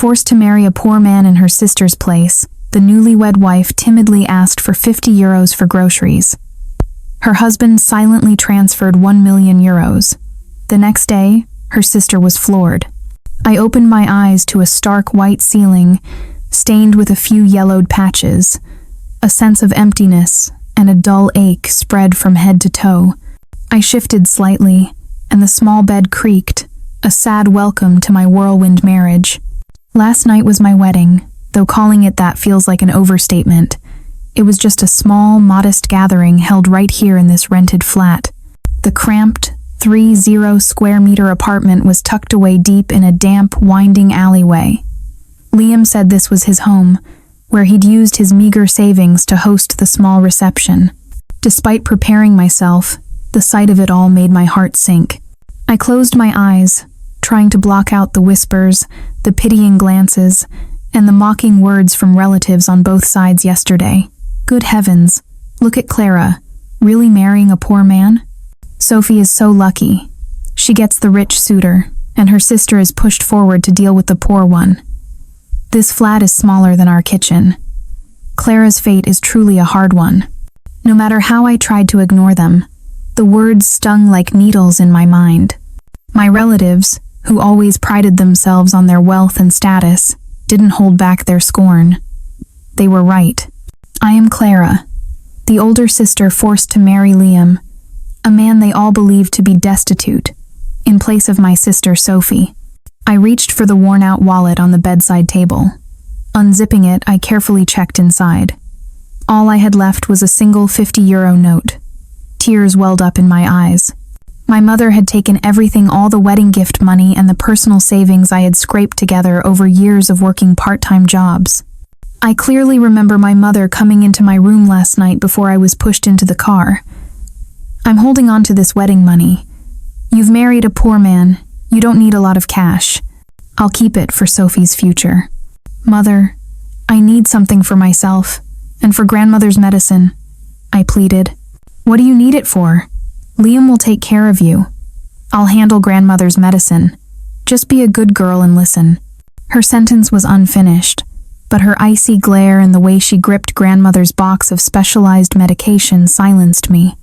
Forced to marry a poor man in her sister's place, the newlywed wife timidly asked for 50 euros for groceries. Her husband silently transferred 1 million euros. The next day, her sister was floored. I opened my eyes to a stark white ceiling, stained with a few yellowed patches. A sense of emptiness and a dull ache spread from head to toe. I shifted slightly, and the small bed creaked, a sad welcome to my whirlwind marriage. Last night was my wedding, though calling it that feels like an overstatement. It was just a small, modest gathering held right here in this rented flat. The cramped, 30 square meter apartment was tucked away deep in a damp, winding alleyway. Liam said this was his home, where he'd used his meager savings to host the small reception. Despite preparing myself, the sight of it all made my heart sink. I closed my eyes, trying to block out the whispers, the pitying glances, and the mocking words from relatives on both sides yesterday. Good heavens, look at Clara, really marrying a poor man? Sophie is so lucky. She gets the rich suitor, and her sister is pushed forward to deal with the poor one. This flat is smaller than our kitchen. Clara's fate is truly a hard one. No matter how I tried to ignore them, the words stung like needles in my mind. My relatives, who always prided themselves on their wealth and status, didn't hold back their scorn. They were right. I am Clara, the older sister forced to marry Liam, a man they all believed to be destitute, in place of my sister Sophie. I reached for the worn-out wallet on the bedside table. Unzipping it, I carefully checked inside. All I had left was a single 50-euro note. Tears welled up in my eyes. My mother had taken everything, all the wedding gift money and the personal savings I had scraped together over years of working part-time jobs. I clearly remember my mother coming into my room last night before I was pushed into the car. I'm holding on to this wedding money. You've married a poor man. You don't need a lot of cash. I'll keep it for Sophie's future. Mother, I need something for myself and for grandmother's medicine, I pleaded. What do you need it for? Liam will take care of you. I'll handle grandmother's medicine. Just be a good girl and listen. Her sentence was unfinished, but her icy glare and the way she gripped grandmother's box of specialized medication silenced me.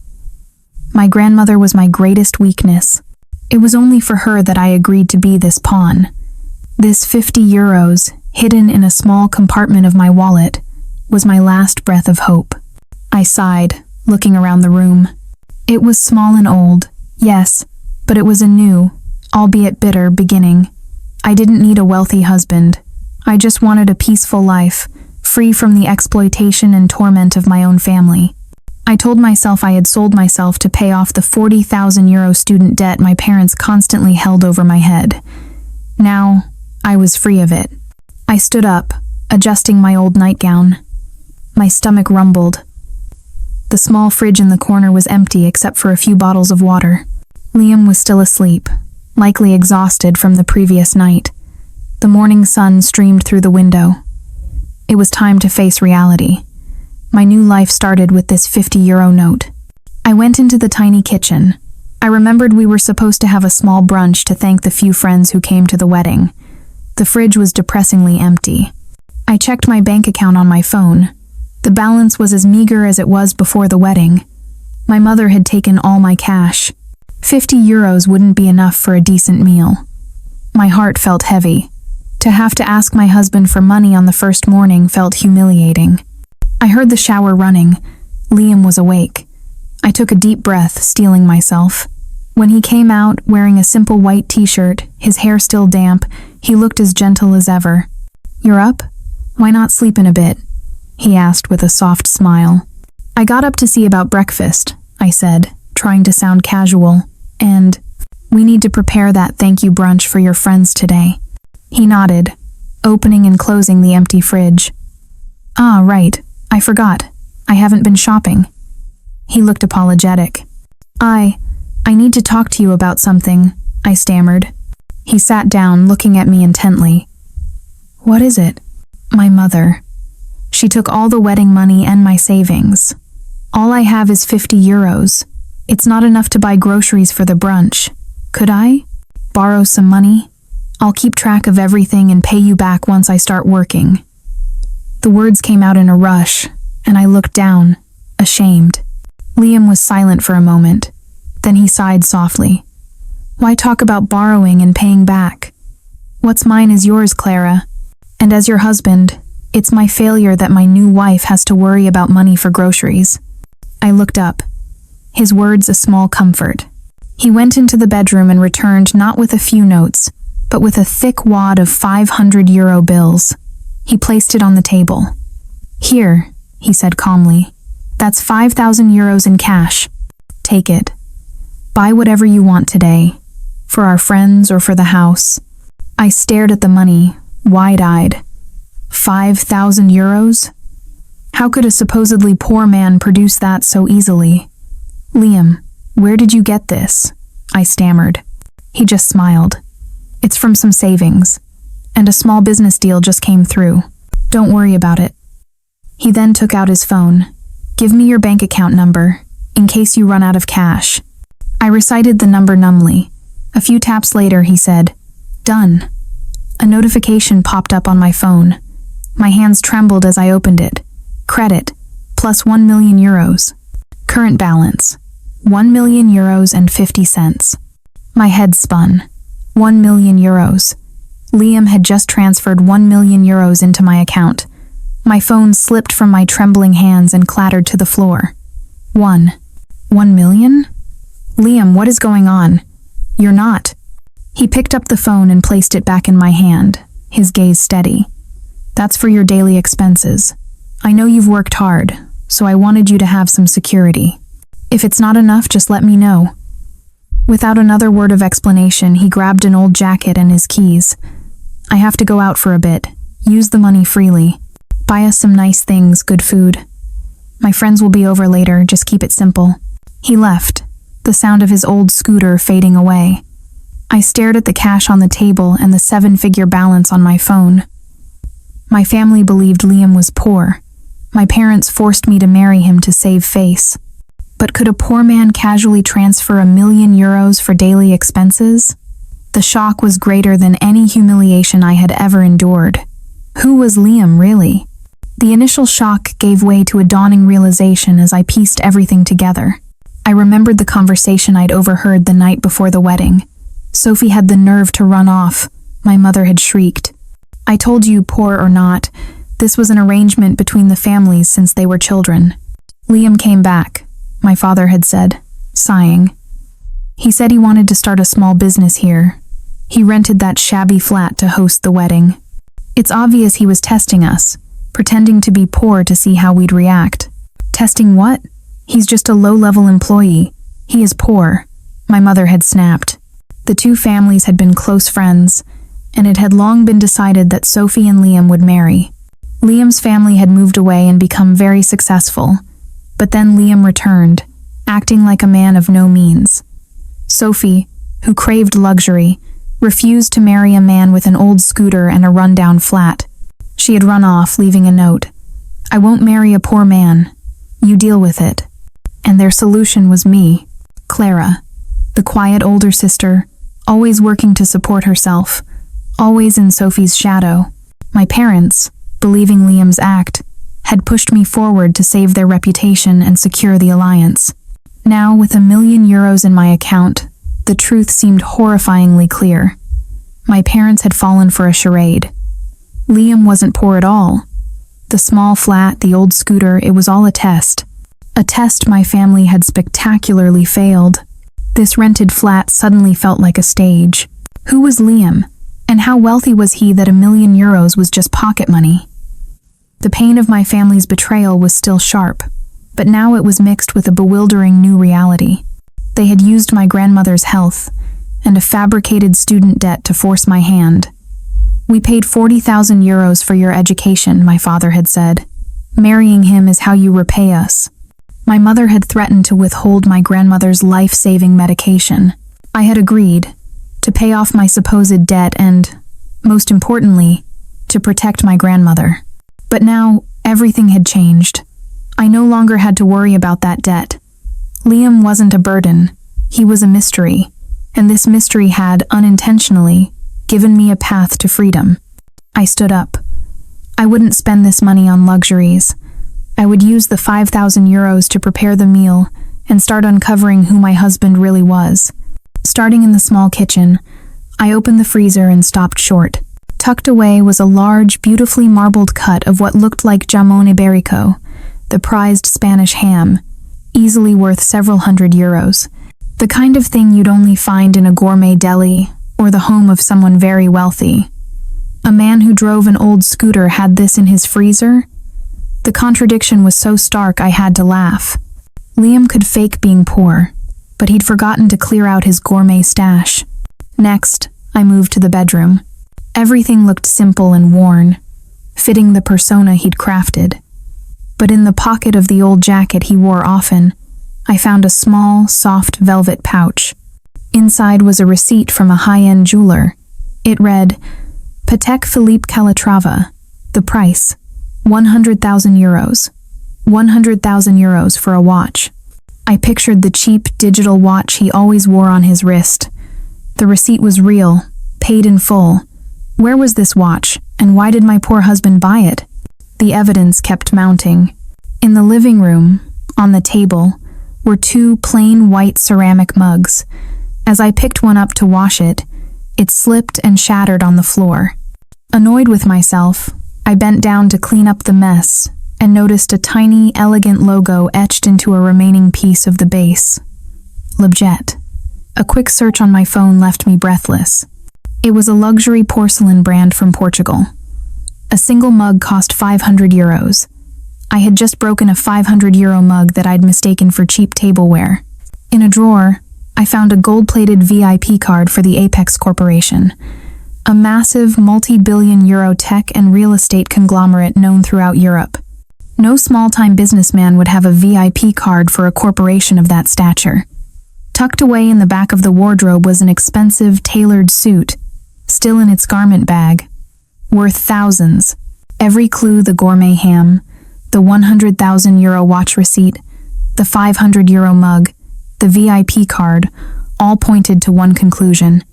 My grandmother was my greatest weakness. It was only for her that I agreed to be this pawn. This 50 euros, hidden in a small compartment of my wallet, was my last breath of hope. I sighed, looking around the room. It was small and old, yes, but it was a new, albeit bitter, beginning. I didn't need a wealthy husband. I just wanted a peaceful life, free from the exploitation and torment of my own family. I told myself I had sold myself to pay off the 40,000 euro student debt my parents constantly held over my head. Now, I was free of it. I stood up, adjusting my old nightgown. My stomach rumbled. The small fridge in the corner was empty except for a few bottles of water. Liam was still asleep, likely exhausted from the previous night. The morning sun streamed through the window. It was time to face reality. My new life started with this 50-euro note. I went into the tiny kitchen. I remembered we were supposed to have a small brunch to thank the few friends who came to the wedding. The fridge was depressingly empty. I checked my bank account on my phone. The balance was as meager as it was before the wedding. My mother had taken all my cash. 50 euros wouldn't be enough for a decent meal. My heart felt heavy. To have to ask my husband for money on the first morning felt humiliating. I heard the shower running. Liam was awake. I took a deep breath, steeling myself. When he came out, wearing a simple white t-shirt, his hair still damp, he looked as gentle as ever. "You're up? Why not sleep in a bit?" he asked with a soft smile. "I got up to see about breakfast," I said, trying to sound casual, "and we need to prepare that thank you brunch for your friends today." He nodded, opening and closing the empty fridge. "Ah, right. I forgot. I haven't been shopping." He looked apologetic. I need to talk to you about something," I stammered. He sat down, looking at me intently. "What is it?" "My mother. She took all the wedding money and my savings. All I have is 50 euros. It's not enough to buy groceries for the brunch. Could I borrow some money?" I'll keep track of everything and pay you back once I start working." The words came out in a rush, and I looked down, ashamed. Liam was silent for a moment. Then he sighed softly. "Why talk about borrowing and paying back? What's mine is yours, Clara. And as your husband, it's my failure that my new wife has to worry about money for groceries." I looked up, his words a small comfort. He went into the bedroom and returned not with a few notes, but with a thick wad of 500 euro bills. He placed it on the table. "Here," he said calmly. "That's 5,000 euros in cash. Take it. Buy whatever you want today, for our friends or for the house." I stared at the money, wide-eyed. 5,000 euros? How could a supposedly poor man produce that so easily? "Liam, where did you get this?" I stammered. He just smiled. "It's from some savings, and a small business deal just came through. Don't worry about it." He then took out his phone. "Give me your bank account number, in case you run out of cash." I recited the number numbly. A few taps later, he said, "Done." A notification popped up on my phone. My hands trembled as I opened it. Credit, plus 1 million euros. Current balance, 1 million euros and 50 cents. My head spun. 1 million euros. Liam had just transferred 1 million euros into my account. My phone slipped from my trembling hands and clattered to the floor. 1 million? "Liam, what is going on? You're not." He picked up the phone and placed it back in my hand, his gaze steady. "That's for your daily expenses. I know you've worked hard, so I wanted you to have some security. If it's not enough, just let me know." Without another word of explanation, he grabbed an old jacket and his keys. "I have to go out for a bit. Use the money freely. Buy us some nice things, good food. My friends will be over later, just keep it simple." He left, the sound of his old scooter fading away. I stared at the cash on the table and the 7-figure balance on my phone. My family believed Liam was poor. My parents forced me to marry him to save face. But could a poor man casually transfer 1 million euros for daily expenses? The shock was greater than any humiliation I had ever endured. Who was Liam, really? The initial shock gave way to a dawning realization as I pieced everything together. I remembered the conversation I'd overheard the night before the wedding. Sophie had the nerve to run off. My mother had shrieked. "I told you, poor or not, this was an arrangement between the families since they were children." "Liam came back," my father had said, sighing. "He said he wanted to start a small business here. He rented that shabby flat to host the wedding. It's obvious he was testing us, pretending to be poor to see how we'd react." "Testing what? He's just a low-level employee. He is poor," my mother had snapped. The two families had been close friends, and it had long been decided that Sophie and Liam would marry. Liam's family had moved away and become very successful, but then Liam returned, acting like a man of no means. Sophie, who craved luxury, refused to marry a man with an old scooter and a rundown flat. She had run off, leaving a note. "I won't marry a poor man. You deal with it." And their solution was me, Clara, the quiet older sister, always working to support herself, always in Sophie's shadow. My parents, believing Liam's act, had pushed me forward to save their reputation and secure the alliance. Now, with 1 million euros in my account, the truth seemed horrifyingly clear. My parents had fallen for a charade. Liam wasn't poor at all. The small flat, the old scooter, it was all a test. A test my family had spectacularly failed. This rented flat suddenly felt like a stage. Who was Liam? And how wealthy was he that 1 million euros was just pocket money? The pain of my family's betrayal was still sharp, but now it was mixed with a bewildering new reality. They had used my grandmother's health and a fabricated student debt to force my hand. "We paid 40,000 euros for your education," my father had said. "Marrying him is how you repay us." My mother had threatened to withhold my grandmother's life-saving medication. I had agreed to pay off my supposed debt and, most importantly, to protect my grandmother. But now, everything had changed. I no longer had to worry about that debt. Liam wasn't a burden. He was a mystery, and this mystery had, unintentionally, given me a path to freedom. I stood up. I wouldn't spend this money on luxuries. I would use the 5,000 euros to prepare the meal and start uncovering who my husband really was. Starting in the small kitchen, I opened the freezer and stopped short. Tucked away was a large, beautifully marbled cut of what looked like jamón ibérico, the prized Spanish ham, easily worth several hundred euros. The kind of thing you'd only find in a gourmet deli or the home of someone very wealthy. A man who drove an old scooter had this in his freezer? The contradiction was so stark I had to laugh. Liam could fake being poor, but he'd forgotten to clear out his gourmet stash. Next, I moved to the bedroom. Everything looked simple and worn, fitting the persona he'd crafted. But in the pocket of the old jacket he wore often, I found a small, soft velvet pouch. Inside was a receipt from a high-end jeweler. It read, Patek Philippe Calatrava. The price, 100,000 euros. 100,000 euros for a watch. I pictured the cheap digital watch he always wore on his wrist. The receipt was real, paid in full. Where was this watch, and why did my poor husband buy it? The evidence kept mounting. In the living room, on the table, were two plain white ceramic mugs. As I picked one up to wash it, it slipped and shattered on the floor. Annoyed with myself, I bent down to clean up the mess and noticed a tiny, elegant logo etched into a remaining piece of the base. L'Objet. A quick search on my phone left me breathless. It was a luxury porcelain brand from Portugal. A single mug cost 500 euros. I had just broken a 500 euro mug that I'd mistaken for cheap tableware. In a drawer, I found a gold-plated VIP card for the Apex Corporation, a massive multi-billion euro tech and real estate conglomerate known throughout Europe. No small-time businessman would have a VIP card for a corporation of that stature. Tucked away in the back of the wardrobe was an expensive, tailored suit, still in its garment bag, worth thousands. Every clue, the gourmet ham, the 100,000 euro watch receipt, the 500 euro mug, the VIP card, all pointed to one conclusion.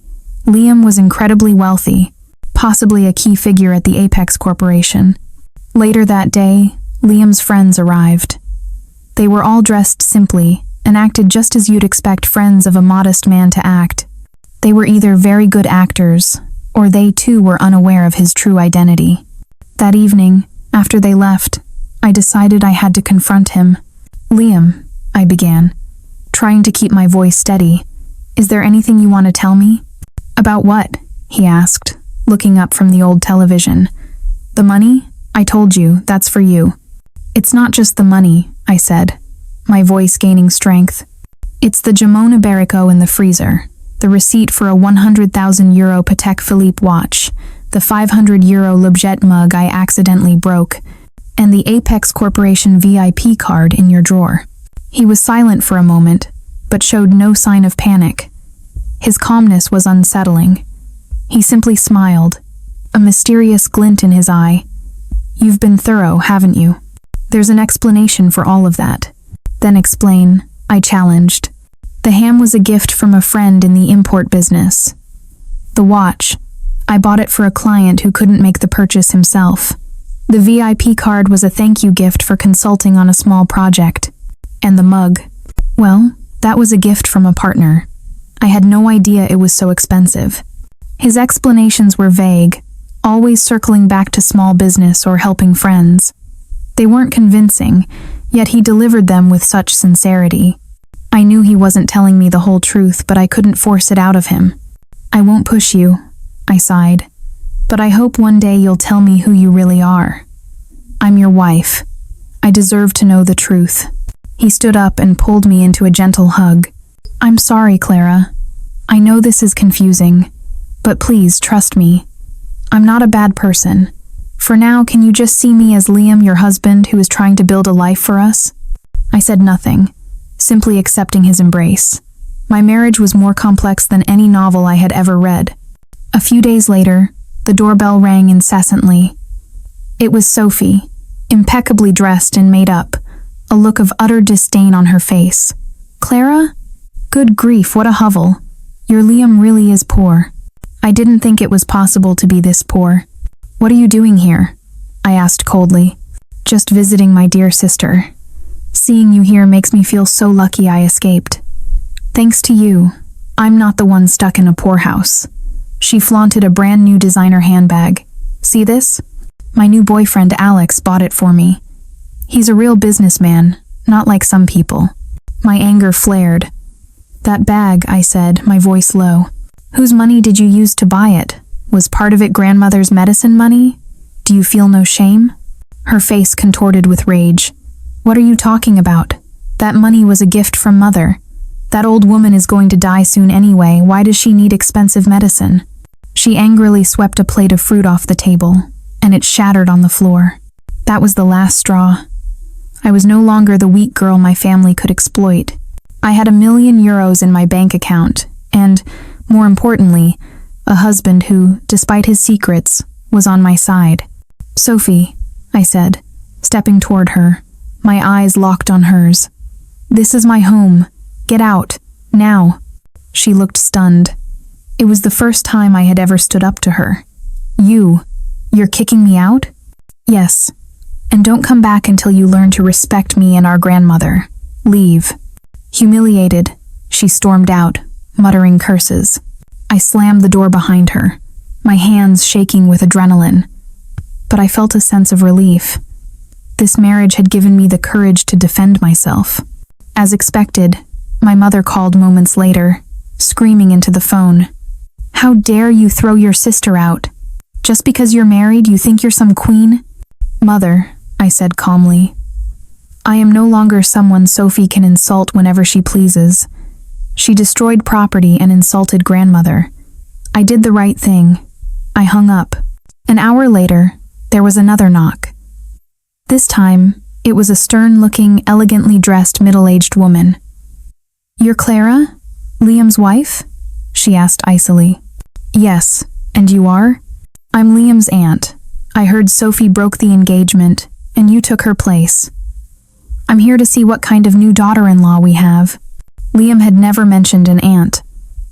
Liam was incredibly wealthy, possibly a key figure at the Apex Corporation. Later that day, Liam's friends arrived. They were all dressed simply and acted just as you'd expect friends of a modest man to act. They were either very good actors, or they too were unaware of his true identity. That evening, after they left, I decided I had to confront him. Liam, I began, trying to keep my voice steady. Is there anything you want to tell me? About what? He asked, looking up from the old television. The money? I told you, that's for you. It's not just the money, I said, my voice gaining strength. It's the jamón ibérico in the freezer, the receipt for a 100,000 euro Patek Philippe watch, the 500 euro L'Objet mug I accidentally broke, and the Apex Corporation VIP card in your drawer. He was silent for a moment, but showed no sign of panic. His calmness was unsettling. He simply smiled, a mysterious glint in his eye. You've been thorough, haven't you? There's an explanation for all of that. Then explain, I challenged. The ham was a gift from a friend in the import business. The watch, I bought it for a client who couldn't make the purchase himself. The VIP card was a thank you gift for consulting on a small project. And the mug, well, that was a gift from a partner. I had no idea it was so expensive. His explanations were vague, always circling back to small business or helping friends. They weren't convincing, yet he delivered them with such sincerity. I knew he wasn't telling me the whole truth, but I couldn't force it out of him. I won't push you, I sighed, but I hope one day you'll tell me who you really are. I'm your wife. I deserve to know the truth. He stood up and pulled me into a gentle hug. I'm sorry, Clara. I know this is confusing, but please trust me. I'm not a bad person. For now, can you just see me as Liam, your husband, who is trying to build a life for us? I said nothing, simply accepting his embrace. My marriage was more complex than any novel I had ever read. A few days later, the doorbell rang incessantly. It was Sophie, impeccably dressed and made up, a look of utter disdain on her face. Clara? Good grief, what a hovel. Your Liam really is poor. I didn't think it was possible to be this poor. What are you doing here? I asked coldly. Just visiting my dear sister. Seeing you here makes me feel so lucky I escaped. Thanks to you, I'm not the one stuck in a poorhouse. She flaunted a brand new designer handbag. See this? My new boyfriend Alex bought it for me. He's a real businessman, not like some people. My anger flared. That bag, I said, my voice low. Whose money did you use to buy it? Was part of it grandmother's medicine money? Do you feel no shame? Her face contorted with rage. What are you talking about? That money was a gift from mother. That old woman is going to die soon anyway. Why does she need expensive medicine? She angrily swept a plate of fruit off the table, and it shattered on the floor. That was the last straw. I was no longer the weak girl my family could exploit. I had €1,000,000 in my bank account, and, more importantly, a husband who, despite his secrets, was on my side. Sophie, I said, stepping toward her, my eyes locked on hers. This is my home. Get out, now. She looked stunned. It was the first time I had ever stood up to her. You're kicking me out? Yes. And don't come back until you learn to respect me and our grandmother. Leave. Humiliated, she stormed out, muttering curses. I slammed the door behind her, my hands shaking with adrenaline. But I felt a sense of relief. This marriage had given me the courage to defend myself. As expected, my mother called moments later, screaming into the phone. How dare you throw your sister out? Just because you're married, you think you're some queen? Mother, I said calmly. I am no longer someone Sophie can insult whenever she pleases. She destroyed property and insulted grandmother. I did the right thing. I hung up. An hour later, there was another knock. This time, it was a stern-looking, elegantly dressed middle-aged woman. You're Clara? Liam's wife? She asked icily. Yes, and you are? I'm Liam's aunt. I heard Sophie broke the engagement, and you took her place. I'm here to see what kind of new daughter-in-law we have. Liam had never mentioned an aunt.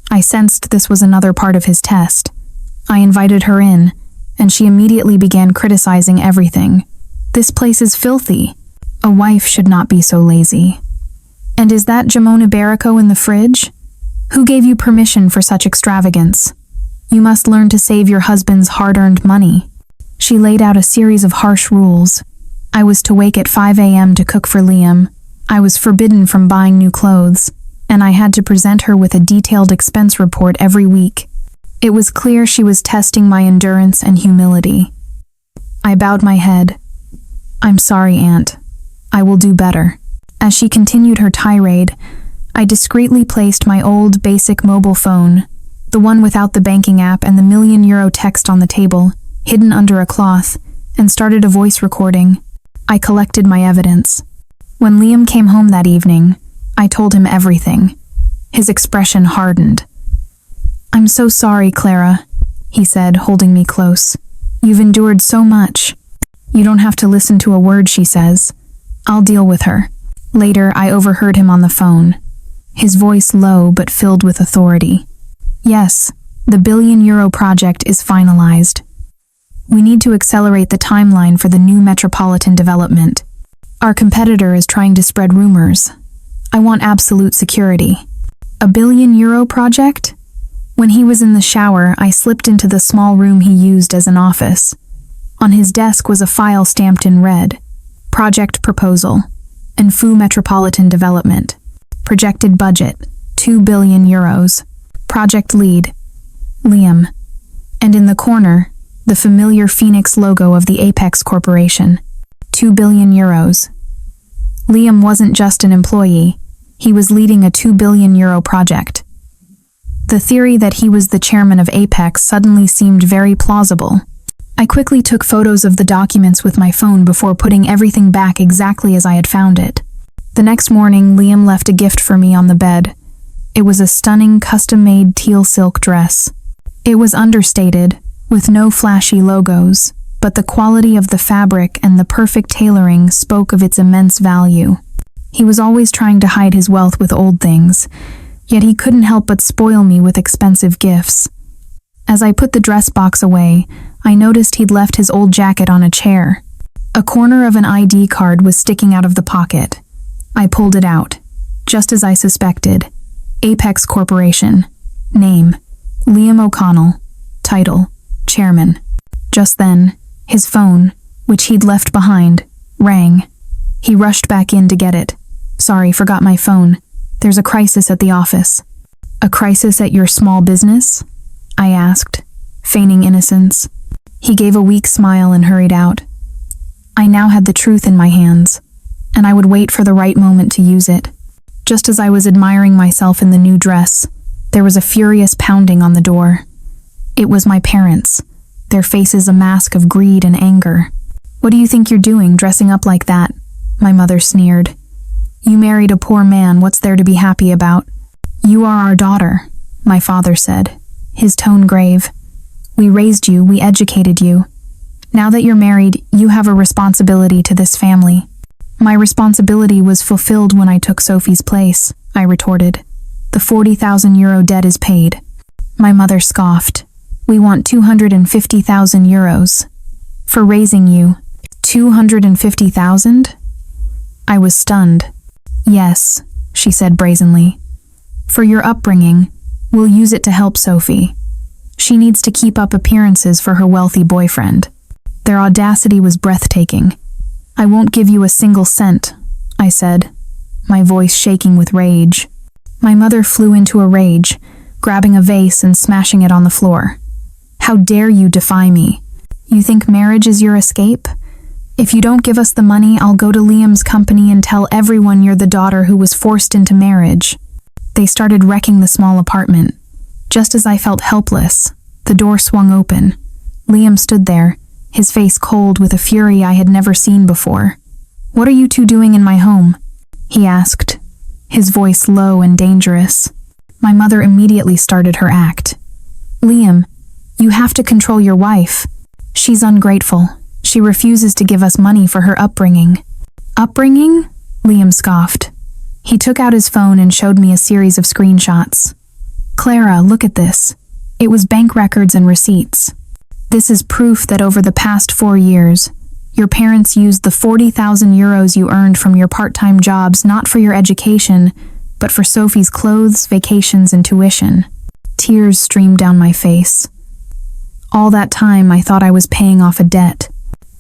I sensed this was another part of his test. I invited her in, and she immediately began criticizing everything. This place is filthy. A wife should not be so lazy. And is that Jamon Iberico in the fridge? Who gave you permission for such extravagance? You must learn to save your husband's hard-earned money. She laid out a series of harsh rules. I was to wake at 5 a.m. to cook for Liam. I was forbidden from buying new clothes, and I had to present her with a detailed expense report every week. It was clear she was testing my endurance and humility. I bowed my head. I'm sorry, Aunt. I will do better. As she continued her tirade, I discreetly placed my old, basic mobile phone, the one without the banking app and the €1,000,000 text on the table, hidden under a cloth, and started a voice recording. I collected my evidence. When Liam came home that evening, I told him everything. His expression hardened. I'm so sorry, Clara, he said, holding me close. You've endured so much. You don't have to listen to a word she says. I'll deal with her. Later, I overheard him on the phone, his voice low but filled with authority. Yes, the €1 billion project is finalized. We need to accelerate the timeline for the new metropolitan development. Our competitor is trying to spread rumors. I want absolute security. A €1 billion project? When he was in the shower, I slipped into the small room he used as an office. On his desk was a file stamped in red. Project proposal. Enfu Metropolitan Development. Projected budget, €2 billion. Project lead, Liam. And in the corner, the familiar Phoenix logo of the Apex Corporation, €2 billion. Liam wasn't just an employee, he was leading a €2 billion project. The theory that he was the chairman of Apex suddenly seemed very plausible. I quickly took photos of the documents with my phone before putting everything back exactly as I had found it. The next morning, Liam left a gift for me on the bed. It was a stunning, custom-made teal silk dress. It was understated, with no flashy logos, but the quality of the fabric and the perfect tailoring spoke of its immense value. He was always trying to hide his wealth with old things, yet he couldn't help but spoil me with expensive gifts. As I put the dress box away, I noticed he'd left his old jacket on a chair. A corner of an ID card was sticking out of the pocket. I pulled it out. Just as I suspected. Apex Corporation. Name: Liam O'Connell. Title: Chairman. Just then, his phone, which he'd left behind, rang. He rushed back in to get it. "Sorry, forgot my phone. There's a crisis at the office." "A crisis at your small business?" I asked, feigning innocence. He gave a weak smile and hurried out. I now had the truth in my hands, and I would wait for the right moment to use it. Just as I was admiring myself in the new dress, there was a furious pounding on the door. It was my parents, their faces a mask of greed and anger. "What do you think you're doing, dressing up like that?" my mother sneered. "You married a poor man, what's there to be happy about?" "You are our daughter," my father said, his tone grave. "We raised you, we educated you. Now that you're married, you have a responsibility to this family." "My responsibility was fulfilled when I took Sophie's place," I retorted. "The €40,000 debt is paid." My mother scoffed. "We want €250,000. For raising you." "250,000? I was stunned. "Yes," she said brazenly. "For your upbringing, we'll use it to help Sophie. She needs to keep up appearances for her wealthy boyfriend." Their audacity was breathtaking. "I won't give you a single cent," I said, my voice shaking with rage. My mother flew into a rage, grabbing a vase and smashing it on the floor. "How dare you defy me? You think marriage is your escape? If you don't give us the money, I'll go to Liam's company and tell everyone you're the daughter who was forced into marriage." They started wrecking the small apartment. Just as I felt helpless, the door swung open. Liam stood there, his face cold with a fury I had never seen before. "What are you two doing in my home?" he asked, his voice low and dangerous. My mother immediately started her act. "Liam, you have to control your wife. She's ungrateful. She refuses to give us money for her upbringing." "Upbringing?" Liam scoffed. He took out his phone and showed me a series of screenshots. "Clara, look at this. It was bank records and receipts. This is proof that over the past 4 years, your parents used the €40,000 you earned from your part-time jobs not for your education, but for Sophie's clothes, vacations, and tuition." Tears streamed down my face. All that time, I thought I was paying off a debt.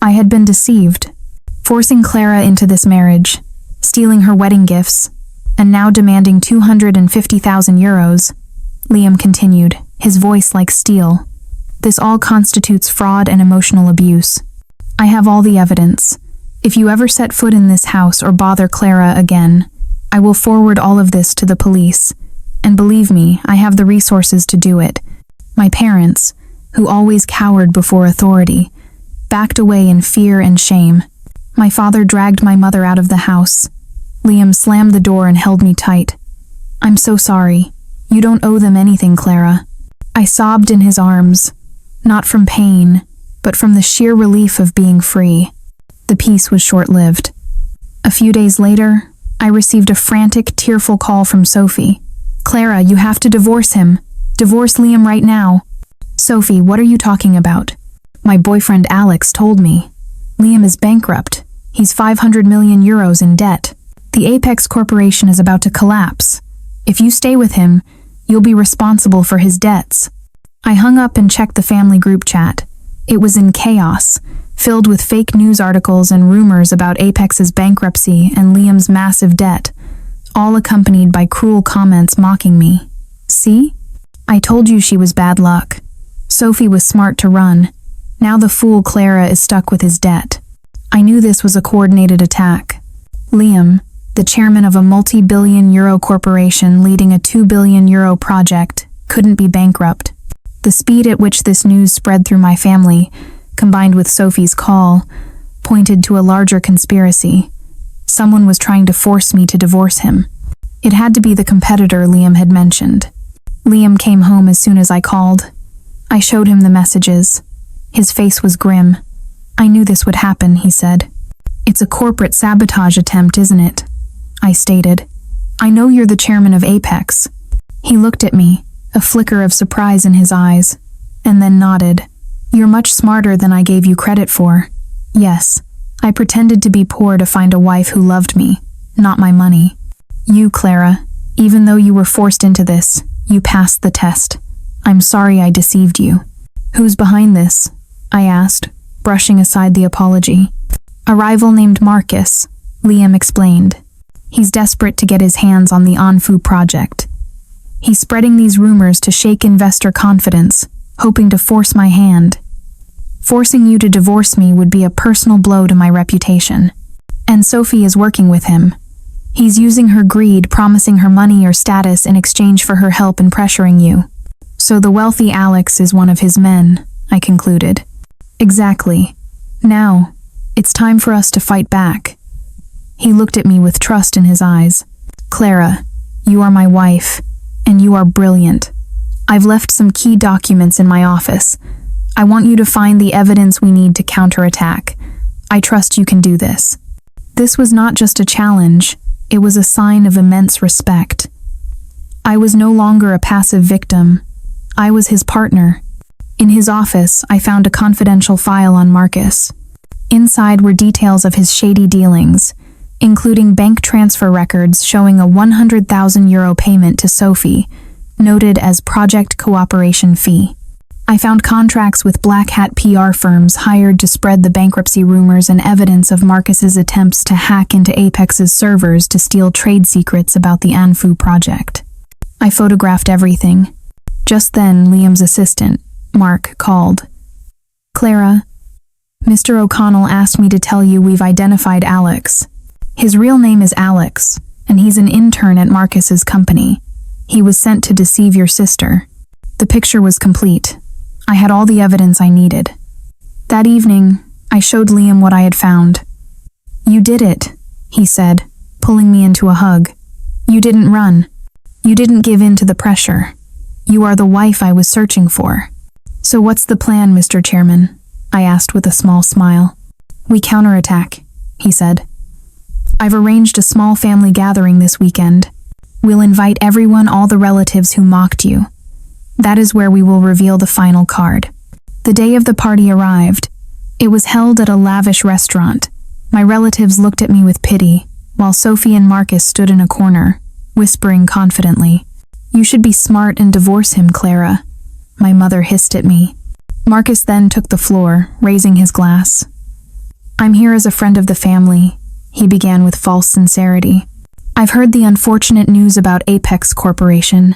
I had been deceived, forcing Clara into this marriage, stealing her wedding gifts, and now demanding €250,000. Liam continued, his voice like steel. "This all constitutes fraud and emotional abuse. I have all the evidence. If you ever set foot in this house or bother Clara again, I will forward all of this to the police. And believe me, I have the resources to do it." My parents, who always cowered before authority, backed away in fear and shame. My father dragged my mother out of the house. Liam slammed the door and held me tight. "I'm so sorry. You don't owe them anything, Clara." I sobbed in his arms, not from pain, but from the sheer relief of being free. The peace was short-lived. A few days later, I received a frantic, tearful call from Sophie. "Clara, you have to divorce him. Divorce Liam right now." "Sophie, what are you talking about?" "My boyfriend Alex told me. Liam is bankrupt. He's €500 million in debt. The Apex Corporation is about to collapse. If you stay with him, you'll be responsible for his debts." I hung up and checked the family group chat. It was in chaos, filled with fake news articles and rumors about Apex's bankruptcy and Liam's massive debt, all accompanied by cruel comments mocking me. "See? I told you she was bad luck. Sophie was smart to run. Now the fool Clara is stuck with his debt." I knew this was a coordinated attack. Liam, the chairman of a multi-billion-euro corporation leading a €2 billion project, couldn't be bankrupt. The speed at which this news spread through my family, combined with Sophie's call, pointed to a larger conspiracy. Someone was trying to force me to divorce him. It had to be the competitor Liam had mentioned. Liam came home as soon as I called. I showed him the messages. His face was grim. "I knew this would happen," he said. "It's a corporate sabotage attempt, isn't it?" I stated. "I know you're the chairman of Apex." He looked at me, a flicker of surprise in his eyes. and then nodded. You're much smarter than I gave you credit for. Yes, I pretended to be poor to find a wife who loved me, not my money. You, Clara, even though you were forced into this, you passed the test. I'm sorry I deceived you. Who's behind this? I asked, brushing aside the apology. A rival named Marcus, Liam explained. He's desperate to get his hands on the Anfu project. He's spreading these rumors to shake investor confidence, hoping to force my hand. Forcing you to divorce me would be a personal blow to my reputation. And Sophie is working with him. He's using her greed, promising her money or status in exchange for her help in pressuring you. So the wealthy Alex is one of his men, I concluded. Exactly. Now, it's time for us to fight back. He looked at me with trust in his eyes. Clara, you are my wife, and you are brilliant. I've left some key documents in my office. I want you to find the evidence we need to counterattack. I trust you can do this. This was not just a challenge, it was a sign of immense respect. I was no longer a passive victim. I was his partner. In his office, I found a confidential file on Marcus. Inside were details of his shady dealings, including bank transfer records showing a €100,000 payment to Sophie, noted as project cooperation fee. I found contracts with black hat PR firms hired to spread the bankruptcy rumors and evidence of Marcus's attempts to hack into Apex's servers to steal trade secrets about the Anfu project. I photographed everything. Just then, Liam's assistant, Mark, called. Clara, Mr. O'Connell asked me to tell you we've identified Alex. His real name is Alex, and he's an intern at Marcus's company. He was sent to deceive your sister. The picture was complete. I had all the evidence I needed. That evening, I showed Liam what I had found. You did it, he said, pulling me into a hug. You didn't run. You didn't give in to the pressure. You are the wife I was searching for. So what's the plan, Mr. Chairman? I asked with a small smile. We counterattack, he said. I've arranged a small family gathering this weekend. We'll invite everyone, all the relatives who mocked you. That is where we will reveal the final card. The day of the party arrived. It was held at a lavish restaurant. My relatives looked at me with pity, while Sophie and Marcus stood in a corner, whispering confidently. You should be smart and divorce him, Clara. My mother hissed at me. Marcus then took the floor, raising his glass. I'm here as a friend of the family, he began with false sincerity. I've heard the unfortunate news about Apex Corporation.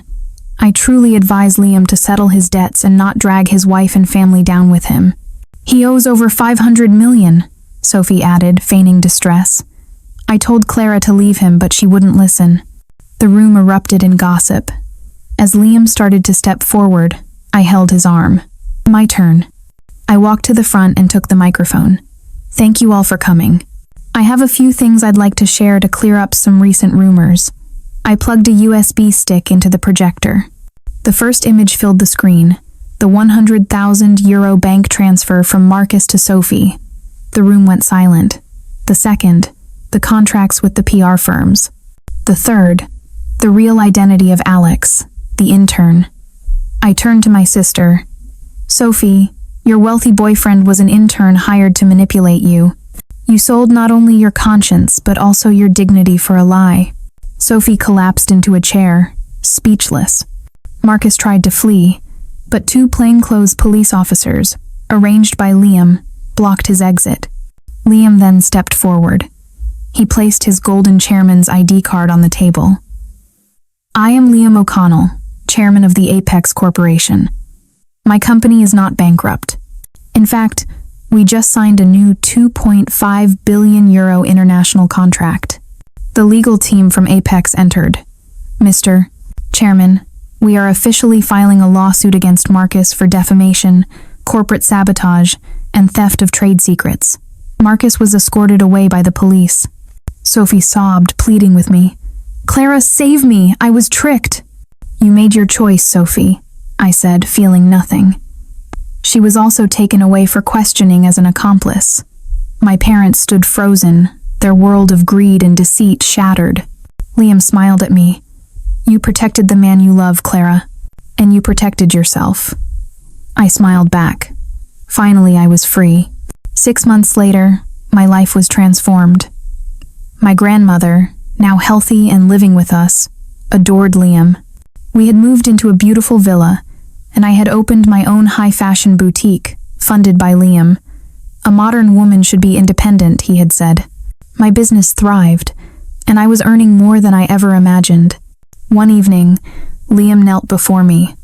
I truly advise Liam to settle his debts and not drag his wife and family down with him. He owes over $500 million, Sophie added, feigning distress. I told Clara to leave him, but she wouldn't listen. The room erupted in gossip. As Liam started to step forward, I held his arm. My turn. I walked to the front and took the microphone. Thank you all for coming. I have a few things I'd like to share to clear up some recent rumors. I plugged a USB stick into the projector. The first image filled the screen, the €100,000 bank transfer from Marcus to Sophie. The room went silent. The second, the contracts with the PR firms. The third, the real identity of Alex, the intern. I turned to my sister. Sophie, your wealthy boyfriend was an intern hired to manipulate you. You sold not only your conscience, but also your dignity for a lie. Sophie collapsed into a chair, speechless. Marcus tried to flee, but two plainclothes police officers, arranged by Liam, blocked his exit. Liam then stepped forward. He placed his golden chairman's ID card on the table. I am Liam O'Connell, chairman of the Apex Corporation. My company is not bankrupt. In fact, we just signed a new €2.5 billion international contract. The legal team from Apex entered. Mr. Chairman, we are officially filing a lawsuit against Marcus for defamation, corporate sabotage, and theft of trade secrets. Marcus was escorted away by the police. Sophie sobbed, pleading with me. Clara, save me! I was tricked! You made your choice, Sophie, I said, feeling nothing. She was also taken away for questioning as an accomplice. My parents stood frozen, their world of greed and deceit shattered. Liam smiled at me. You protected the man you love, Clara, and you protected yourself. I smiled back. Finally, I was free. 6 months later, my life was transformed. My grandmother, now healthy and living with us, adored Liam. We had moved into a beautiful villa, and I had opened my own high-fashion boutique, funded by Liam. A modern woman should be independent, he had said. My business thrived, and I was earning more than I ever imagined. One evening, Liam knelt before me.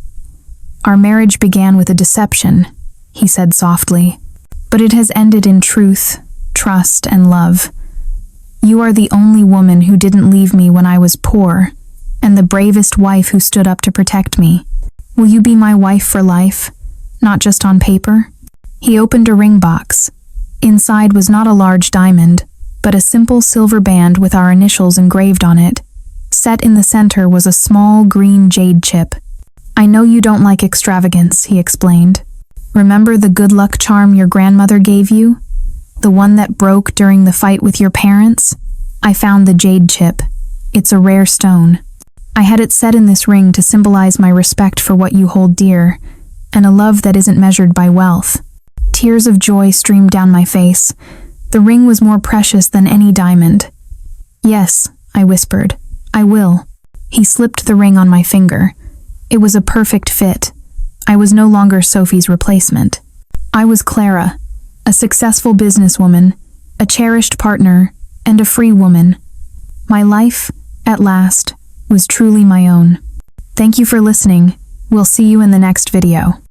Our marriage began with a deception, he said softly, but it has ended in truth, trust, and love. You are the only woman who didn't leave me when I was poor, and the bravest wife who stood up to protect me. Will you be my wife for life, not just on paper? He opened a ring box. Inside was not a large diamond, but a simple silver band with our initials engraved on it. Set in the center was a small green jade chip. I know you don't like extravagance, he explained. Remember the good luck charm your grandmother gave you? The one that broke during the fight with your parents? I found the jade chip. It's a rare stone. I had it set in this ring to symbolize my respect for what you hold dear, and a love that isn't measured by wealth. Tears of joy streamed down my face. The ring was more precious than any diamond. Yes, I whispered. I will. He slipped the ring on my finger. It was a perfect fit. I was no longer Sophie's replacement. I was Clara, a successful businesswoman, a cherished partner, and a free woman. My life, at last, was truly my own. Thank you for listening. We'll see you in the next video.